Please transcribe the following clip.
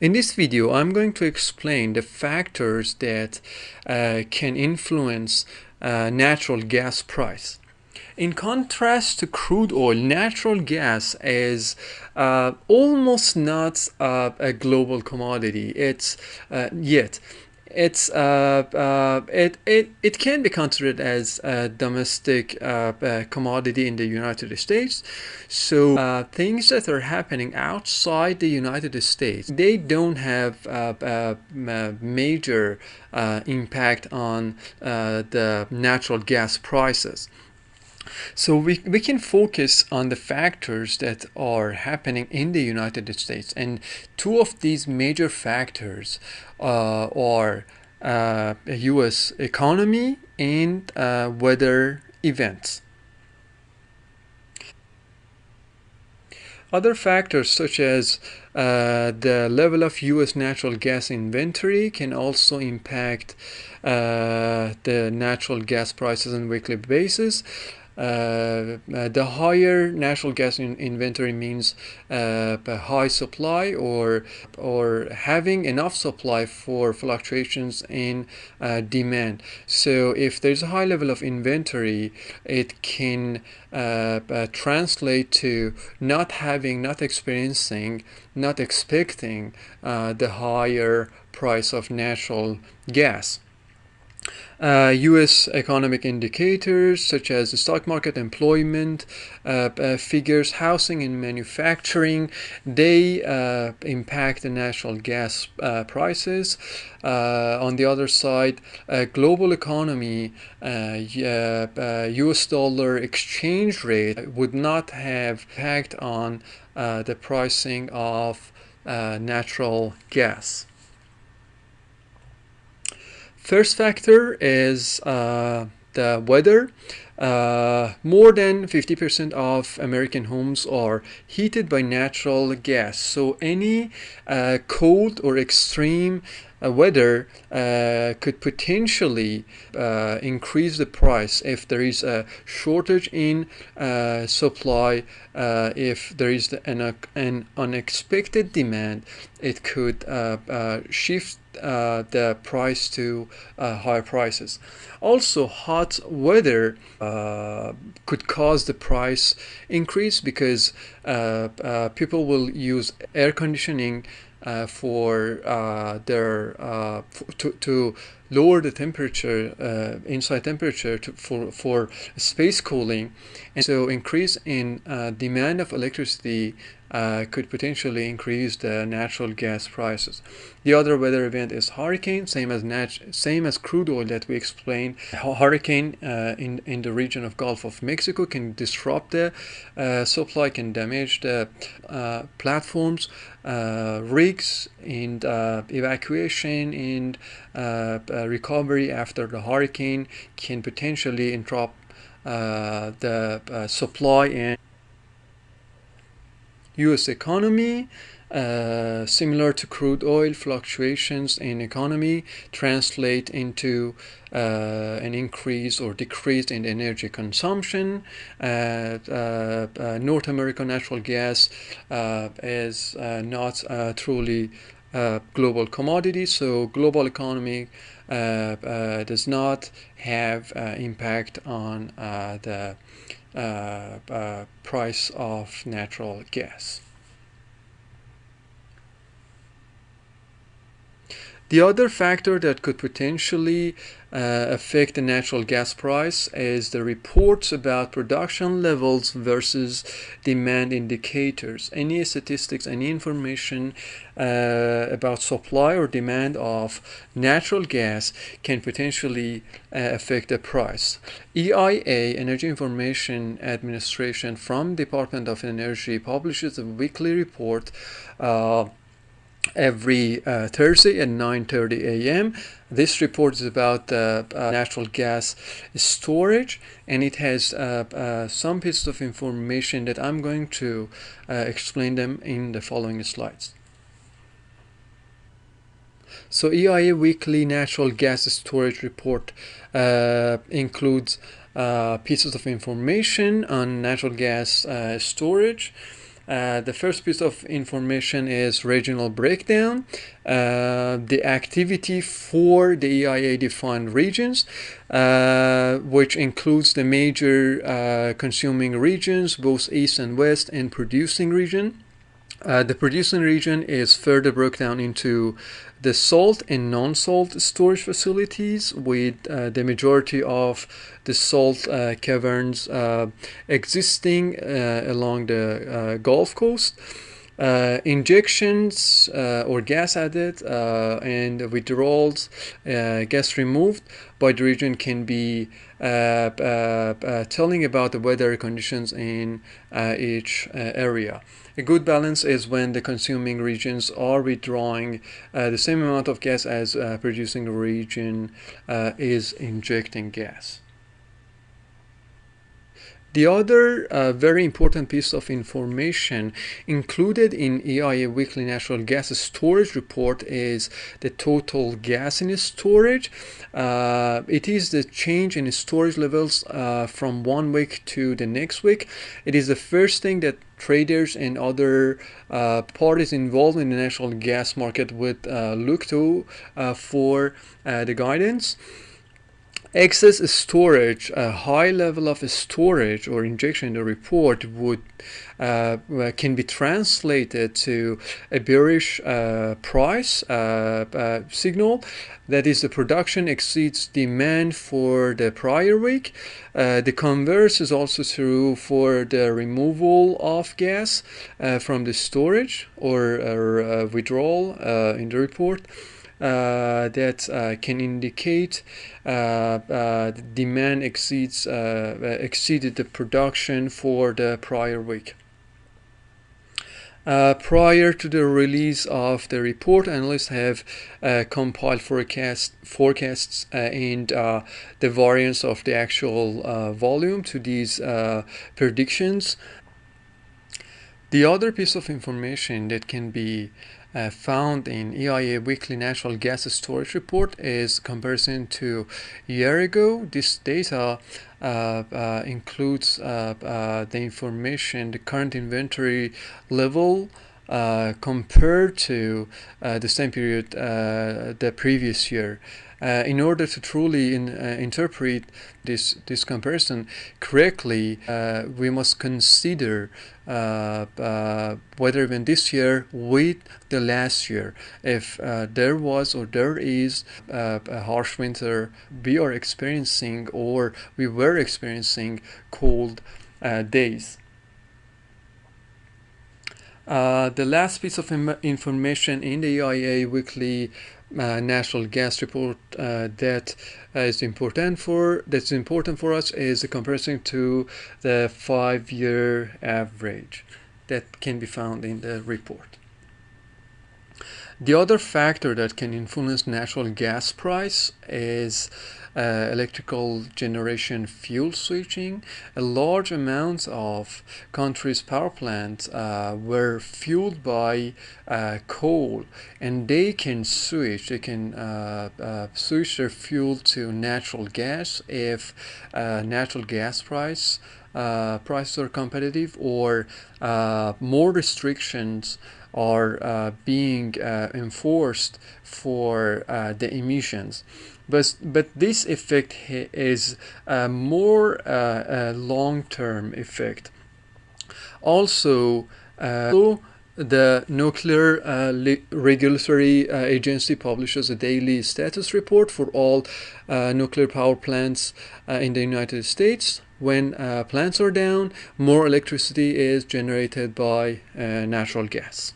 In this video, I'm going to explain the factors that can influence natural gas price. In contrast to crude oil, natural gas is almost not a global commodity. It can be considered as a domestic commodity in the United States. So things that are happening outside the United States, they don't have a major impact on the natural gas prices. So we can focus on the factors that are happening in the United States, and two of these major factors are U.S. economy and weather events. Other factors such as the level of U.S. natural gas inventory can also impact the natural gas prices on a weekly basis. The higher natural gas inventory means a high supply or having enough supply for fluctuations in demand. So if there's a high level of inventory, it can translate to not experiencing, not expecting the higher price of natural gas. U.S. economic indicators such as the stock market, employment figures, housing and manufacturing, they impact the natural gas prices. On the other side, global economy, U.S. dollar exchange rate would not have impact on the pricing of natural gas. First factor is the weather. More than 50% of American homes are heated by natural gas. So any cold or extreme weather could potentially increase the price if there is a shortage in supply. If there is an unexpected demand, it could shift the price to higher prices. Also, hot weather could cause the price increase because people will use air conditioning for to lower the temperature, inside temperature for space cooling, and so increase in demand of electricity could potentially increase the natural gas prices. The other weather event is hurricane, same as crude oil that we explained. Hurricane in the region of Gulf of Mexico can disrupt the supply, can damage the platforms, rigs, and evacuation and recovery after the hurricane can potentially interrupt the supply. And U.S. economy, similar to crude oil, fluctuations in economy translate into an increase or decrease in energy consumption. North American natural gas is not truly global commodity, so global economy does not have impact on the price of natural gas. The other factor that could potentially affect the natural gas price is the reports about production levels versus demand indicators. Any statistics, any information about supply or demand of natural gas can potentially affect the price. EIA, Energy Information Administration from Department of Energy, publishes a weekly report every Thursday at 9:30 a.m. This report is about natural gas storage, and it has some pieces of information that I'm going to explain them in the following slides. So EIA Weekly Natural Gas Storage Report includes pieces of information on natural gas storage. The first piece of information is regional breakdown, the activity for the EIA defined regions, which includes the major consuming regions, both east and west, and producing region. The producing region is further broken down into the salt and non-salt storage facilities, with the majority of the salt caverns existing along the Gulf Coast. Injections or gas added and withdrawals, gas removed by the region, can be telling about the weather conditions in each area. A good balance is when the consuming regions are withdrawing the same amount of gas as producing region is injecting gas. The other very important piece of information included in EIA Weekly Natural Gas Storage Report is the total gas in storage. It is the change in storage levels from 1 week to the next week. It is the first thing that traders and other parties involved in the natural gas market would look to for the guidance. Excess storage, a high level of storage or injection in the report would can be translated to a bearish price signal. That is, the production exceeds demand for the prior week. The converse is also true for the removal of gas from the storage or withdrawal in the report. That can indicate the demand exceeded the production for the prior week. Prior to the release of the report, analysts have compiled forecasts and the variance of the actual volume to these predictions. The other piece of information that can be found in EIA Weekly Natural Gas Storage Report is comparison to a year ago. This data includes the information, the current inventory level compared to the same period the previous year. In order to truly interpret this comparison correctly, we must consider weather event this year with the last year. If there was or there is a harsh winter we are experiencing, or we were experiencing cold days. The last piece of information in the EIA Weekly Natural Gas Report that's important for us is the comparison to the 5-year average that can be found in the report. The other factor that can influence natural gas price is electrical generation fuel switching. A large amount of countries' power plants were fueled by coal, and they can switch their fuel to natural gas if natural gas prices are competitive, or more restrictions are being enforced for the emissions. But this effect is more long-term effect. Also, the Nuclear Regulatory Agency publishes a daily status report for all nuclear power plants in the United States. When plants are down, more electricity is generated by natural gas.